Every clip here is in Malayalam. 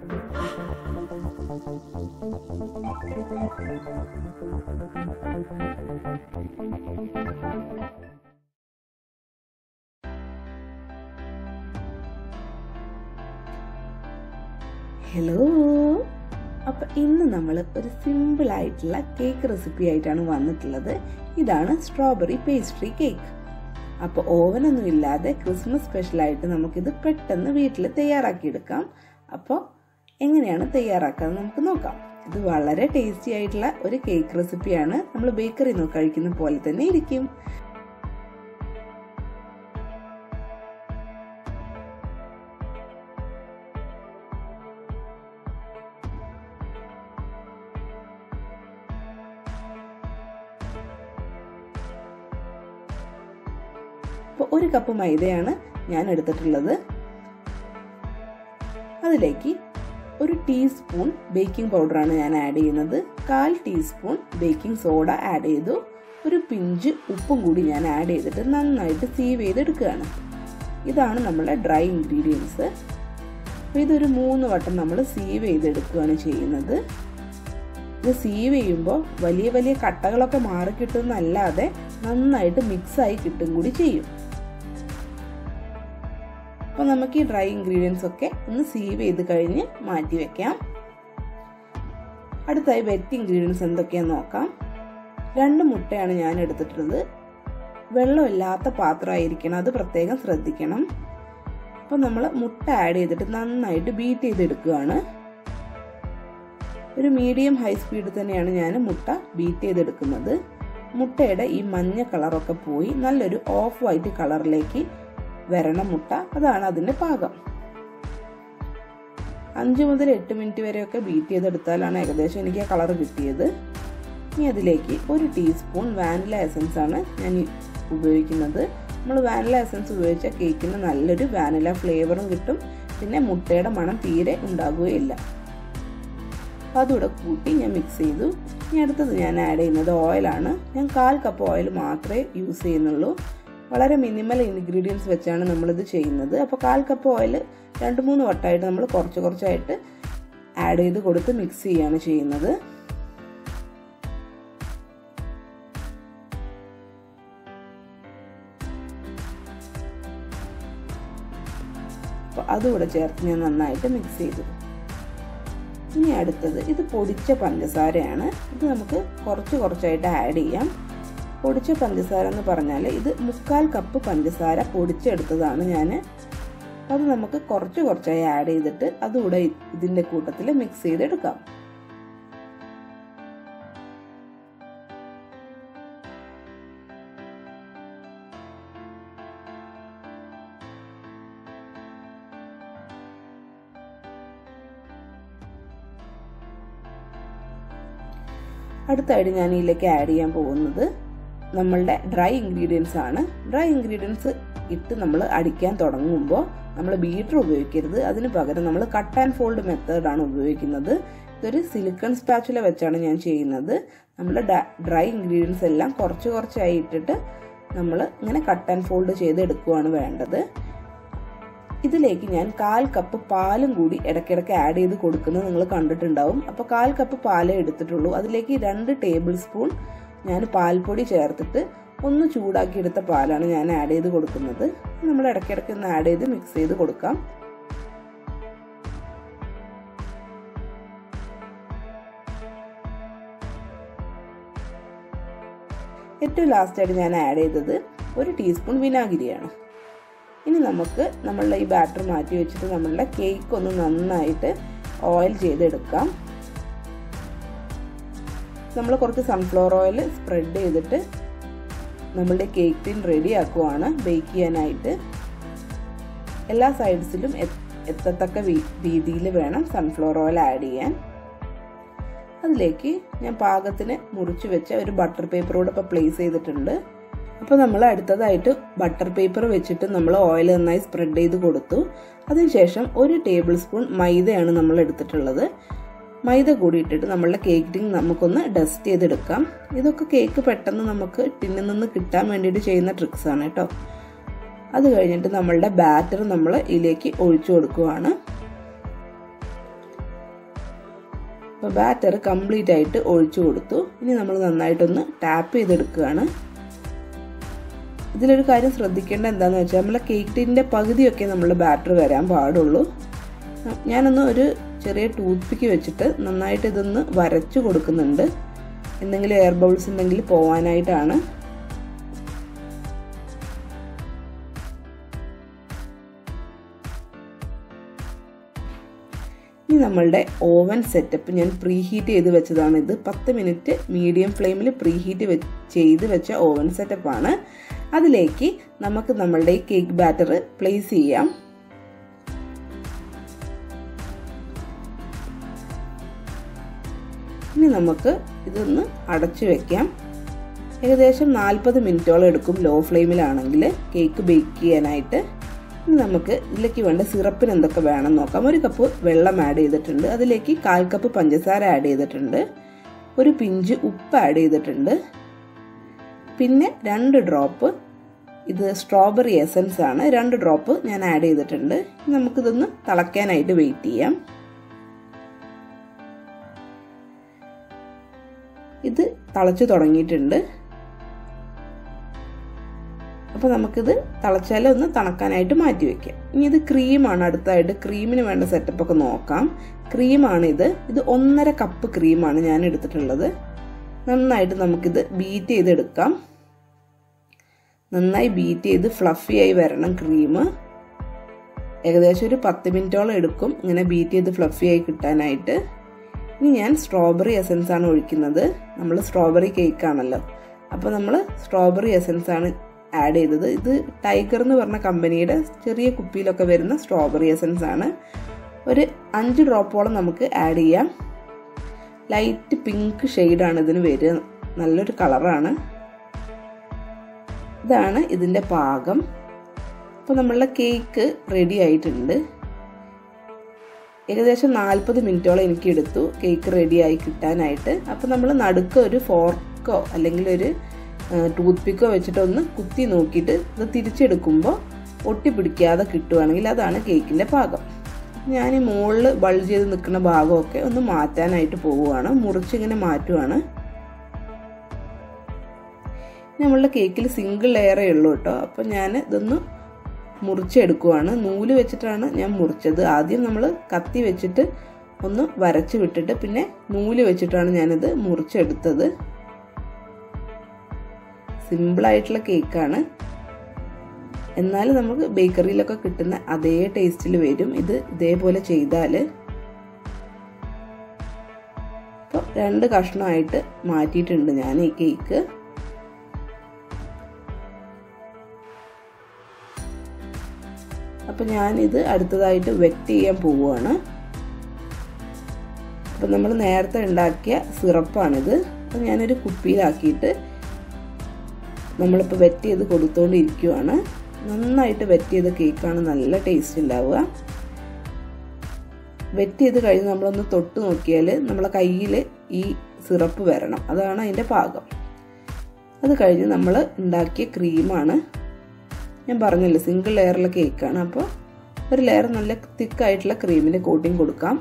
ഹലോ, അപ്പോൾ ഇന്ന് നമ്മൾ ഒരു സിമ്പിൾ ആയിട്ടുള്ള കേക്ക് റെസിപ്പി ആയിട്ടാണ് വന്നിട്ടുള്ളത്. ഇതാണ് സ്ട്രോബെറി പേസ്ട്രി കേക്ക്. അപ്പോൾ ഓവനൊന്നും ഇല്ലാതെ ക്രിസ്മസ് സ്പെഷ്യലായിട്ട് നമുക്കിത് പെട്ടെന്ന് വീട്ടിൽ തയ്യാറാക്കിയെടുക്കാം. അപ്പോൾ എങ്ങനെയാണ് തയ്യാറാക്കാന്ന് നമുക്ക് നോക്കാം. ഇത് വളരെ ടേസ്റ്റി ആയിട്ടുള്ള ഒരു കേക്ക് റെസിപ്പിയാണ്. നമ്മൾ ബേക്കറിയിൽ നിന്ന് കഴിക്കുന്ന പോലെ തന്നെ ഇരിക്കും. അപ്പോൾ 1 കപ്പ് മൈദയാണ് ഞാൻ എടുത്തിട്ടുള്ളത്. അതിലേക്ക് 1 ടീസ്പൂൺ ബേക്കിംഗ് പൗഡറാണ് ഞാൻ ആഡ് ചെയ്യുന്നത്. 1/4 ടീസ്പൂൺ ബേക്കിംഗ് സോഡ ആഡ് ചെയ്തു. 1 പിഞ്ച് ഉപ്പും കൂടി ഞാൻ ആഡ് ചെയ്തിട്ട് നന്നായിട്ട് സീവ് ചെയ്തെടുക്കുകയാണ്. ഇതാണ് നമ്മുടെ ഡ്രൈ ഇൻഗ്രീഡിയൻസ്. അപ്പോൾ ഇതൊരു 3 വട്ടം നമ്മൾ സീവ് ചെയ്തെടുക്കുകയാണ് ചെയ്യുന്നത്. ഇത് സീവ് ചെയ്യുമ്പോൾ വലിയ വലിയ കട്ടകളൊക്കെ മാറി കിട്ടുന്നല്ലാതെ നന്നായിട്ട് മിക്സായി കിട്ടും കൂടി ചെയ്യും. അപ്പോൾ നമുക്ക് ഈ ഡ്രൈ ഇൻഗ്രീഡിയൻസ് ഒക്കെ ഒന്ന് സീവ് ചെയ്ത് കഴിഞ്ഞ് മാറ്റി വെക്കാം. അടുത്തായി വെറ്റ് ഇൻഗ്രീഡിയൻസ് എന്തൊക്കെയാണെന്ന് നോക്കാം. 2 മുട്ടയാണ് ഞാൻ എടുത്തിട്ടുള്ളത്. വെള്ളമില്ലാത്ത പാത്രമായിരിക്കണം, അത് പ്രത്യേകം ശ്രദ്ധിക്കണം. അപ്പോൾ നമ്മൾ മുട്ട ആഡ് ചെയ്തിട്ട് നന്നായിട്ട് ബീറ്റ് ചെയ്തെടുക്കുകയാണ്. ഒരു മീഡിയം ഹൈ സ്പീഡിൽ തന്നെയാണ് ഞാൻ മുട്ട ബീറ്റ് ചെയ്തെടുക്കുന്നത്. മുട്ടയുടെ ഈ മഞ്ഞ കളറൊക്കെ പോയി നല്ലൊരു ഓഫ് വൈറ്റ് കളറിലേക്ക് വരണം മുട്ട. അതാണ് അതിൻ്റെ പാകം. 5 മുതൽ 8 മിനിറ്റ് വരെയൊക്കെ ബീറ്റ് ചെയ്തെടുത്താലാണ് ഏകദേശം എനിക്ക് ആ കളർ കിട്ടിയത്. ഇനി അതിലേക്ക് 1 ടീസ്പൂൺ വാനില എസൻസ് ആണ് ഞാൻ ഉപയോഗിക്കുന്നത്. നമ്മൾ വാനില എസൻസ് ഉപയോഗിച്ച കേക്കിന് നല്ലൊരു വാനില ഫ്ലേവറും കിട്ടും. പിന്നെ മുട്ടയുടെ മണം തീരെ ഉണ്ടാകുകയില്ല. അപ്പോൾ അതുകൂടെ കൂട്ടി ഞാൻ മിക്സ് ചെയ്തു. ഇനി അടുത്തത് ഞാൻ ആഡ് ചെയ്യുന്നത് ഓയിലാണ്. ഞാൻ 1/4 കപ്പ് ഓയിൽ മാത്രമേ യൂസ് ചെയ്യുന്നുള്ളൂ. വളരെ മിനിമൽ ഇൻഗ്രീഡിയൻസ് വെച്ചാണ് നമ്മളിത് ചെയ്യുന്നത്. അപ്പോൾ 1/4 കപ്പ് ഓയിൽ 2-3 വട്ടമായിട്ട് നമ്മൾ കുറച്ചായിട്ട് ആഡ് ചെയ്ത് കൊടുത്ത് മിക്സ് ചെയ്യുകയാണ് ചെയ്യുന്നത്. അപ്പോൾ അതുകൂടെ ചേർത്ത് ഞാൻ നന്നായിട്ട് മിക്സ് ചെയ്തു. ഇനി അടുത്തത് ഇത് പൊടിച്ച പഞ്ചസാരയാണ്. ഇത് നമുക്ക് കുറച്ചായിട്ട് ആഡ് ചെയ്യാം. പൊടിച്ച പഞ്ചസാര എന്ന് പറഞ്ഞാൽ ഇത് 3/4 കപ്പ് പഞ്ചസാര പൊടിച്ചെടുത്തതാണ് ഞാൻ. അത് നമുക്ക് കുറച്ചായി ആഡ് ചെയ്തിട്ട് അതുകൂടെ ഇതിൻ്റെ കൂട്ടത്തിൽ മിക്സ് ചെയ്തെടുക്കാം. അടുത്തായിട്ട് ഞാൻ ഇതിലേക്ക് ആഡ് ചെയ്യാൻ പോകുന്നത് നമ്മളുടെ ഡ്രൈ ഇൻഗ്രീഡിയൻസ് ആണ്. ഡ്രൈ ഇൻഗ്രീഡിയൻസ് ഇട്ട് നമ്മൾ അടിക്കാൻ തുടങ്ങുമ്പോൾ നമ്മൾ ബീറ്റർ ഉപയോഗിക്കരുത്. അതിന് പകരം നമ്മൾ കട്ട് ആൻഡ് ഫോൾഡ് മെത്തേഡാണ് ഉപയോഗിക്കുന്നത്. ഇതൊരു സിലിക്കൺ സ്പാച്ചുല വെച്ചാണ് ഞാൻ ചെയ്യുന്നത്. നമ്മൾ ഡ്രൈ ഇൻഗ്രീഡിയൻസ് എല്ലാം കുറച്ചായി ഇട്ടിട്ട് നമ്മൾ ഇങ്ങനെ കട്ട് ആൻഡ് ഫോൾഡ് ചെയ്ത് എടുക്കുകയാണ് വേണ്ടത്. ഇതിലേക്ക് ഞാൻ 1/4 കപ്പ് പാലും കൂടി ഇടയ്ക്കിടയ്ക്ക് ആഡ് ചെയ്ത് കൊടുക്കുന്നത് നിങ്ങൾ കണ്ടിട്ടുണ്ടാവും. അപ്പോൾ 1/4 കപ്പ് പാലേ എടുത്തിട്ടുള്ളൂ. അതിലേക്ക് 2 ടേബിൾ സ്പൂൺ ഞാൻ പാൽപ്പൊടി ചേർത്തിട്ട് ഒന്ന് ചൂടാക്കിയെടുത്ത പാലാണ് ഞാൻ ആഡ് ചെയ്ത് കൊടുക്കുന്നത്. നമ്മൾ ഇടയ്ക്കിടയ്ക്ക് ഒന്ന് ആഡ് ചെയ്ത് മിക്സ് ചെയ്ത് കൊടുക്കാം. ഏറ്റവും ലാസ്റ്റായിട്ട് ഞാൻ ആഡ് ചെയ്തത് 1 ടീസ്പൂൺ വിനാഗിരിയാണ്. ഇനി നമുക്ക് നമ്മളുടെ ഈ ബാറ്റർ മാറ്റി വെച്ചിട്ട് നമ്മളുടെ കേക്ക് ഒന്ന് നന്നായിട്ട് ഓയിൽ ചെയ്തെടുക്കാം. നമ്മൾ കുറച്ച് സൺഫ്ലവർ ഓയിൽ സ്പ്രെഡ് ചെയ്തിട്ട് നമ്മളുടെ കേക്ക് ടിൻ റെഡി ആക്കുവാണ് ബേക്ക് ചെയ്യാനായിട്ട്. എല്ലാ സൈഡ്സിലും എത്തത്തക്ക രീതിയിൽ വേണം സൺഫ്ലവർ ഓയിൽ ആഡ് ചെയ്യാൻ. അതിലേക്ക് ഞാൻ പാകത്തിന് മുറിച്ച് വെച്ച ഒരു ബട്ടർ പേപ്പർ കൂടെ ഇപ്പോൾ പ്ലേസ് ചെയ്തിട്ടുണ്ട്. അപ്പോൾ നമ്മൾ അടുത്തതായിട്ട് ബട്ടർ പേപ്പർ വെച്ചിട്ട് നമ്മൾ ഓയിൽ നന്നായി സ്പ്രെഡ് ചെയ്ത് കൊടുത്തു. അതിനുശേഷം 1 ടേബിൾ സ്പൂൺ മൈദയാണ് നമ്മൾ എടുത്തിട്ടുള്ളത്. മൈദ കൂടി ഇട്ടിട്ട് നമ്മളുടെ കേക്ക് ടിൻ നമുക്കൊന്ന് ഡസ്റ്റ് ചെയ്തെടുക്കാം. ഇതൊക്കെ കേക്ക് പെട്ടെന്ന് നമുക്ക് ടിന്നിൽ നിന്ന് കിട്ടാൻ വേണ്ടിയിട്ട് ചെയ്യുന്ന ട്രിക്സ് ആണ് കേട്ടോ. അത് കഴിഞ്ഞിട്ട് നമ്മളുടെ ബാറ്റർ നമ്മൾ ഇതിലേക്ക് ഒഴിച്ചു കൊടുക്കുകയാണ്. അപ്പോൾ ബാറ്റർ കംപ്ലീറ്റ് ആയിട്ട് ഒഴിച്ചു കൊടുത്തു. ഇനി നമ്മൾ നന്നായിട്ടൊന്ന് ടാപ്പ് ചെയ്തെടുക്കുകയാണ്. ഇതിലൊരു കാര്യം ശ്രദ്ധിക്കേണ്ട എന്താണെന്ന് വെച്ചാൽ നമ്മളെ കേക്ക് ടിന്നിൻ്റെ പകുതിയൊക്കെ നമ്മളുടെ ബാറ്റർ വരാൻ പാടുള്ളൂ. ഞാനൊന്ന് ഒരു ചെറിയ ടൂത്ത് പിക്ക് വെച്ചിട്ട് നന്നായിട്ട് ഇതൊന്ന് വരച്ചു കൊടുക്കുന്നുണ്ട്. എന്തെങ്കിലും എയർ ബബിൾസ് ഉണ്ടെങ്കിൽ പോവാനായിട്ടാണ്. ഇനി നമ്മളുടെ ഓവൻ സെറ്റപ്പ് ഞാൻ പ്രീ ഹീറ്റ് ചെയ്ത് വെച്ചതാണ്. ഇത് 10 മിനിറ്റ് മീഡിയം ഫ്ലെയിമിൽ പ്രീ ഹീറ്റ് ചെയ്ത് വെച്ച ഓവൻ സെറ്റപ്പാണ്. അതിലേക്ക് നമുക്ക് നമ്മളുടെ ഈ കേക്ക് ബാറ്റർ പ്ലേസ് ചെയ്യാം. ഇനി നമുക്ക് ഇതൊന്ന് അടച്ചു വെക്കാം. ഏകദേശം 40 മിനിറ്റോളം എടുക്കും ലോ ഫ്ലെയിമിലാണെങ്കിൽ കേക്ക് ബേക്ക് ചെയ്യാനായിട്ട്. ഇനി നമുക്ക് ഇതിലേക്ക് വേണ്ട സിറപ്പിന് എന്തൊക്കെ വേണം നോക്കാം. 1 കപ്പ് വെള്ളം ആഡ് ചെയ്തിട്ടുണ്ട്. അതിലേക്ക് 1/4 കപ്പ് പഞ്ചസാര ആഡ് ചെയ്തിട്ടുണ്ട്. ഒരു പിഞ്ച് ഉപ്പ് ആഡ് ചെയ്തിട്ടുണ്ട്. പിന്നെ 2 ഡ്രോപ്പ് ഇത് സ്ട്രോബെറി എസൻസ് ആണ്. 2 ഡ്രോപ്പ് ഞാൻ ആഡ് ചെയ്തിട്ടുണ്ട്. നമുക്കിതൊന്ന് തിളയ്ക്കാനായിട്ട് വെയിറ്റ് ചെയ്യാം. ഇത് തിളച്ചു തുടങ്ങിയിട്ടുണ്ട്. അപ്പോൾ നമുക്കിത് തിളച്ചാൽ ഒന്ന് തണുക്കാനായിട്ട് മാറ്റി വയ്ക്കാം. ഇനി ഇത് ക്രീമാണ്. അടുത്തായിട്ട് ക്രീമിന് വേണ്ട സെറ്റപ്പൊക്കെ നോക്കാം. ക്രീമാണിത്. ഇത് 1.5 കപ്പ് ക്രീമാണ് ഞാൻ എടുത്തിട്ടുള്ളത്. നന്നായിട്ട് നമുക്കിത് ബീറ്റ് ചെയ്തെടുക്കാം. നന്നായി ബീറ്റ് ചെയ്ത് ഫ്ലഫി ആയി വരണം ക്രീം. ഏകദേശം ഒരു 10 മിനിറ്റോളം എടുക്കും ഇങ്ങനെ ബീറ്റ് ചെയ്ത് ഫ്ലഫി ആയി കിട്ടാനായിട്ട്. ഇനി ഞാൻ സ്ട്രോബെറി എസൻസ് ആണ് ഒഴിക്കുന്നത്. നമ്മൾ സ്ട്രോബെറി കേക്ക് ആണല്ലോ, അപ്പോൾ നമ്മൾ സ്ട്രോബെറി എസൻസ് ആണ് ആഡ് ചെയ്തത്. ഇത് ടൈഗർ എന്ന് പറഞ്ഞ കമ്പനിയുടെ ചെറിയ കുപ്പിയിലൊക്കെ വരുന്ന സ്ട്രോബെറി എസൻസ് ആണ്. ഒരു 5 ഡ്രോപ്പോളം നമുക്ക് ആഡ് ചെയ്യാം. ലൈറ്റ് പിങ്ക് ഷെയ്ഡാണ് ഇതിന് വരിക. നല്ലൊരു കളറാണ്. ഇതാണ് ഇതിൻ്റെ പാകം. അപ്പോൾ നമ്മളുടെ കേക്ക് റെഡി ആയിട്ടുണ്ട്. ഏകദേശം 40 മിനിറ്റോളം എനിക്ക് എടുത്തു കേക്ക് റെഡിയായി കിട്ടാനായിട്ട്. അപ്പോൾ നമ്മൾ നടുക്ക് ഒരു ഫോർക്കോ അല്ലെങ്കിൽ ഒരു ടൂത്ത് പിക്കോ വെച്ചിട്ടൊന്ന് കുത്തി നോക്കിയിട്ട് ഇത് തിരിച്ചെടുക്കുമ്പോൾ ഒട്ടിപ്പിടിക്കാതെ കിട്ടുവാണെങ്കിൽ അതാണ് കേക്കിൻ്റെ പാകം. ഞാൻ ഈ മുകളിൽ ബൾജ് ചെയ്ത് നിൽക്കുന്ന ഭാഗമൊക്കെ ഒന്ന് മാറ്റാനായിട്ട് പോവുകയാണ്. മുറിച്ചിങ്ങനെ മാറ്റുവാണ്. നമ്മളുടെ കേക്കിൽ സിംഗിൾ ലെയറേ ഉള്ളൂ കേട്ടോ. അപ്പോൾ ഞാൻ ഇതൊന്ന് മുറിച്ചെടുക്കുവാണ്. നൂല് വെച്ചിട്ടാണ് ഞാൻ മുറിച്ചത്. ആദ്യം നമ്മൾ കത്തി വെച്ചിട്ട് ഒന്ന് വരച്ച് വിട്ടിട്ട് പിന്നെ നൂല് വെച്ചിട്ടാണ് ഞാനിത് മുറിച്ചെടുത്തത്. സിമ്പിളായിട്ടുള്ള കേക്കാണ്, എന്നാലും നമുക്ക് ബേക്കറിയിലൊക്കെ കിട്ടുന്ന അതേ ടേസ്റ്റിൽ വരും ഇത് ഇതേപോലെ ചെയ്താൽ. അപ്പോൾ 2 കഷ്ണമായിട്ട് മാറ്റിയിട്ടുണ്ട് ഞാൻ ഈ കേക്ക്. അപ്പോൾ ഞാനിത് അടുത്തതായിട്ട് വെറ്റ് ചെയ്യാൻ പോവുകയാണ്. അപ്പം നമ്മൾ നേരത്തെ ഉണ്ടാക്കിയ സിറപ്പാണിത്. അപ്പം ഞാനൊരു കുപ്പിയിലാക്കിയിട്ട് നമ്മളിപ്പോൾ വെറ്റ് ചെയ്ത് കൊടുത്തുകൊണ്ടിരിക്കുകയാണ്. നന്നായിട്ട് വെറ്റ് ചെയ്ത കേക്കാണ് നല്ല ടേസ്റ്റ് ഉണ്ടാവുക. വെറ്റ് ചെയ്ത് കഴിഞ്ഞ് നമ്മളൊന്ന് തൊട്ട് നോക്കിയാൽ നമ്മളെ കയ്യിൽ ഈ സിറപ്പ് വരണം. അതാണ് അതിൻ്റെ പാകം. അത് കഴിഞ്ഞ് നമ്മൾ ഉണ്ടാക്കിയ ക്രീമാണ്. ഞാൻ പറഞ്ഞല്ലോ സിംഗിൾ ലെയറുള്ള കേക്കാണ്. അപ്പോൾ ഒരു ലെയർ നല്ല തിക്കായിട്ടുള്ള ക്രീമിൻ്റെ കോട്ടിങ് കൊടുക്കാം.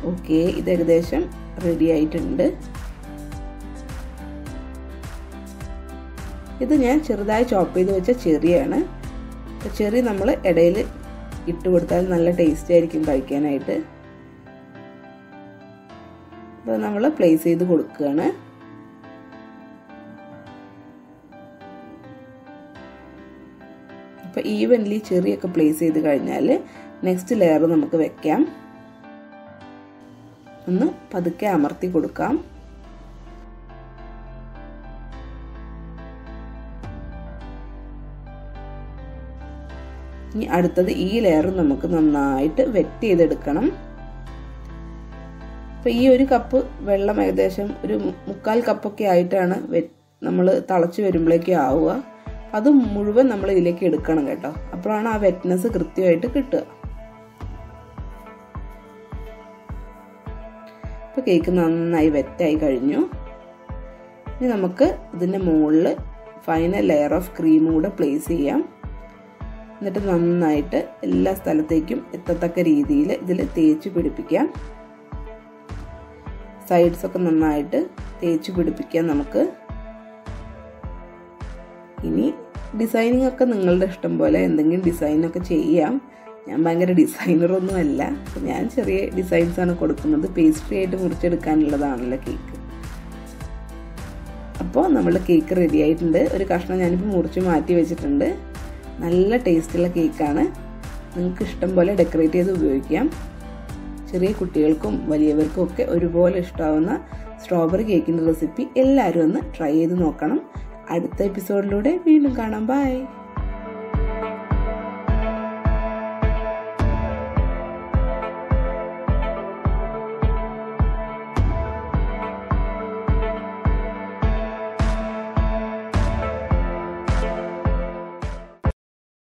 ഓക്കെ, ഇത് ഏകദേശം റെഡി ആയിട്ടുണ്ട്. ഇത് ഞാൻ ചെറുതായി ചോപ്പ് ചെയ്ത് വെച്ച ചെറിയാണ്. ചെറി നമ്മൾ ഇടയിൽ ഇട്ട് കൊടുത്താൽ നല്ല ടേസ്റ്റ് ആയിരിക്കും കഴിക്കാനായിട്ട്. അപ്പോൾ നമ്മൾ പ്ലേസ് ചെയ്ത് കൊടുക്കുകയാണ്. അപ്പോൾ ഈവൻലി ചെറിയൊക്കെ പ്ലേസ് ചെയ്ത് കഴിഞ്ഞാൽ നെക്സ്റ്റ് ലെയർ നമുക്ക് വെക്കാം. ഒന്ന് പതുക്കെ അമർത്തി കൊടുക്കാം. ഇനി അടുത്തത് ഈ ലെയർ നമുക്ക് നന്നായിട്ട് വെറ്റ് ചെയ്തെടുക്കണം. അപ്പോൾ ഈ ഒരു കപ്പ് വെള്ളം ഏകദേശം ഒരു 3/4 കപ്പൊക്കെ ആയിട്ടാണ് നമ്മൾ തിളച്ച് വരുമ്പോഴേക്കും ആവുക. അത് മുഴുവൻ നമ്മൾ ഇതിലേക്ക് എടുക്കണം കേട്ടോ. അപ്പോഴാണ് ആ വെറ്റ്നെസ് കൃത്യമായിട്ട് കിട്ടുക. ഇപ്പോൾ കേക്ക് നന്നായി വെറ്റായി കഴിഞ്ഞു. ഇനി നമുക്ക് ഇതിൻ്റെ മുകളിൽ ഫൈനൽ ലെയർ ഓഫ് ക്രീം കൂടെ പ്ലേസ് ചെയ്യാം. എന്നിട്ട് നന്നായിട്ട് എല്ലാ സ്ഥലത്തേക്കും എത്തത്തക്ക രീതിയിൽ ഇതിൽ തേച്ച് പിടിപ്പിക്കാം. സൈഡ്സ് ഒക്കെ നന്നായിട്ട് തേച്ച് പിടിപ്പിക്കാം നമുക്ക്. ഇനി ഡിസൈനിങ് ഒക്കെ നിങ്ങളുടെ ഇഷ്ടം പോലെ എന്തെങ്കിലും ഡിസൈനൊക്കെ ചെയ്യാം. ഞാൻ ഭയങ്കര ഡിസൈനറൊന്നും അല്ല, ഞാൻ ചെറിയ ഡിസൈൻസാണ് കൊടുക്കുന്നത്. പേസ്ട്രി ആയിട്ട് മുറിച്ചെടുക്കാനുള്ളതാണല്ലോ കേക്ക്. അപ്പോൾ നമ്മൾ കേക്ക് റെഡി ആയിട്ടുണ്ട്. ഒരു കഷ്ണം ഞാനിപ്പോൾ മുറിച്ച് മാറ്റി വെച്ചിട്ടുണ്ട്. നല്ല ടേസ്റ്റുള്ള കേക്കാണ്. നിങ്ങൾക്ക് ഇഷ്ടം പോലെ ഡെക്കറേറ്റ് ചെയ്ത് ഉപയോഗിക്കാം. ചെറിയ കുട്ടികൾക്കും വലിയവർക്കും ഒക്കെ ഒരുപോലെ ഇഷ്ടമാവുന്ന സ്ട്രോബെറി കേക്കിൻ്റെ റെസിപ്പി എല്ലാവരും ഒന്ന് ട്രൈ ചെയ്ത് നോക്കണം. അടുത്ത എപ്പിസോഡിലൂടെ വീണ്ടും കാണാം. ബൈ.